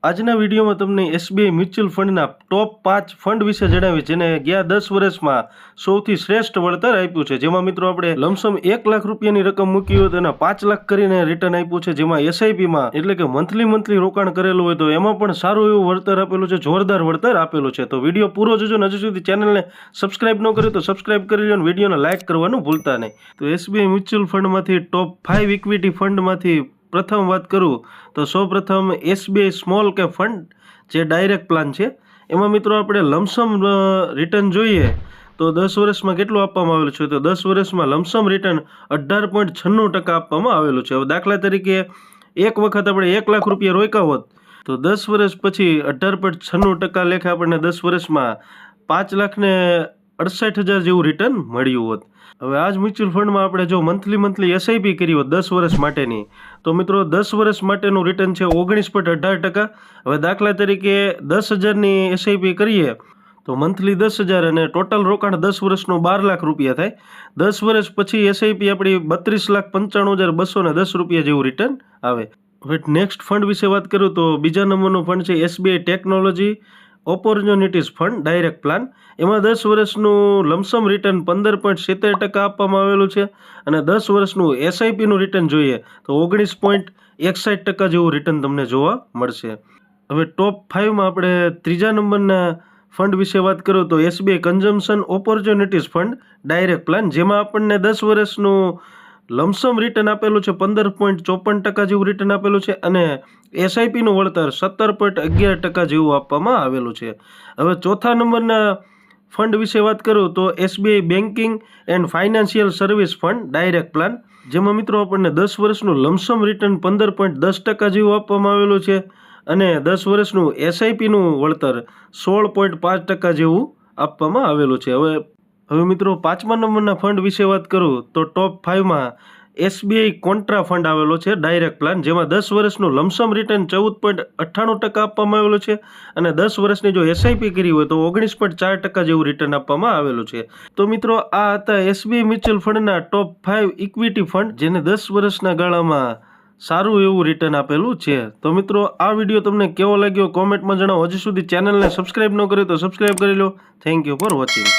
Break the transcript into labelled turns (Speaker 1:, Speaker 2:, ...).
Speaker 1: આજના વિડીયોમાં તમને એસબીઆઈ મ્યુચ્યુઅલ ફંડના ટોપ 5 ફંડ વિશે જણાવીશ, જેને ગયા 10 વર્ષમાં સૌથી શ્રેષ્ઠ વળતર આપ્યું છે. જેમાં મિત્રો આપણે લમસમ 1 લાખ રૂપિયાની રકમ મૂકી હોય તો એના 5 લાખ કરીને રિટર્ન આપ્યું છે. જેમાં એસઆઈપીમાં એટલે કે મંથલી રોકાણ કરેલું હોય તો એમાં પણ સારું એવું વળતર આપેલું છે, જોરદાર વળતર આપેલું છે. તો વિડીયો પૂરો જોજો ને હજુ સુધી ચેનલને સબસ્ક્રાઇબ ન કર્યું તો સબસ્ક્રાઇબ કરી લો અને વિડીયોને લાઇક કરવાનું ભૂલતા નહીં. તો એસબીઆઈ મ્યુચ્યુઅલ ફંડમાંથી ટોપ 5 ઇક્વિટી ફંડમાંથી પ્રથમ વાત કરું તો સૌપ્રથમ એસબીઆઈ સ્મોલ કેપ ફંડ, જે ડાયરેક્ટ પ્લાન છે. એમાં મિત્રો આપણે લમસમ રિટર્ન જોઈએ તો 10 વર્ષમાં કેટલું આપવામાં આવેલું છે, તો 10 વર્ષમાં લમસમ રિટર્ન 18.96% આપવામાં આવેલું છે. હવે દાખલા તરીકે એક વખત આપણે 1 લાખ રૂપિયા રોક્યા હોત તો 10 વર્ષ પછી 18.96% લેખે આપણને 10 વર્ષમાં 5,68,000 જેવું રિટર્ન મળ્યું હોત. હવે આ જ મ્યુચ્યુઅલ ફંડમાં આપણે જો મંથલી એસઆઈપી કરી હોત 10 વર્ષ માટેની, તો મિત્રો 10 વર્ષ માટેનું રિટર્ન છે 19.18%. હવે દાખલા તરીકે 10,000ની એસઆઈપી કરીએ તો મંથલી 10,000 અને ટોટલ રોકાણ 10 વર્ષનું 12 લાખ રૂપિયા થાય. 10 વર્ષ પછી એસઆઈપી આપણી 32,95,210 રૂપિયા જેવું રિટર્ન આવે. હવે નેક્સ્ટ ફંડ વિશે વાત કરું તો બીજા નંબરનું ફંડ છે SBI technology opportunities fund direct plan. એમાં 10 વર્ષનું લમસમ રિટર્ન 15.70% આપવામાં આવેલું છે અને 10 વર્ષનું એસઆઈપીનું રિટર્ન જોઈએ તો 19.61% જેવું રિટર્ન તમને જોવા મળશે. હવે ટોપ 5માં આપણે ત્રીજા નંબરના ફંડ વિશે વાત કરું તો SBI consumption opportunities fund direct plan, જેમાં આપણને 10 વર્ષનું લમસમ રિટર્ન આપેલું છે 15.54% જેવું રિટર્ન આપેલું છે અને એસઆઈપીનું વળતર 17.11% જેવું આપવામાં આવેલું છે. હવે ચોથા નંબરના ફંડ વિશે વાત કરું તો SBI banking and financial service fund direct plan, જેમાં મિત્રો આપણને 10 વર્ષનું લમસમ રિટર્ન 15.10% જેવું આપવામાં આવેલું છે અને 10 વર્ષનું એસઆઈપીનું વળતર 16.5% જેવું આપવામાં આવેલું છે. હવે મિત્રો પાંચમા નંબરના ફંડ વિશે વાત કરું તો ટોપ 5માં એસબીઆઈ કોન્ટ્રા ફંડ આવેલો છે ડાયરેક્ટ પ્લાન, જેમાં 10 વર્ષનું લમસમ રિટર્ન 14.98% આપવામાં આવેલું છે અને 10 વર્ષની જો એસઆઈપી કરી હોય તો 19.4% જેવું રિટર્ન આપવામાં આવેલું છે. તો મિત્રો આ હતા એસબીઆઈ મ્યુચ્યુઅલ ફંડના ટોપ 5 ઇક્વિટી ફંડ, જેને 10 વર્ષના ગાળામાં સારું એવું રિટર્ન આપેલું છે. તો મિત્રો આ વિડીયો તમને કેવો લાગ્યો કોમેન્ટમાં જણાવો. હજુ સુધી ચેનલને સબસ્ક્રાઇબ ન કર્યું તો સબસ્ક્રાઇબ કરી લો. Thank you for watching.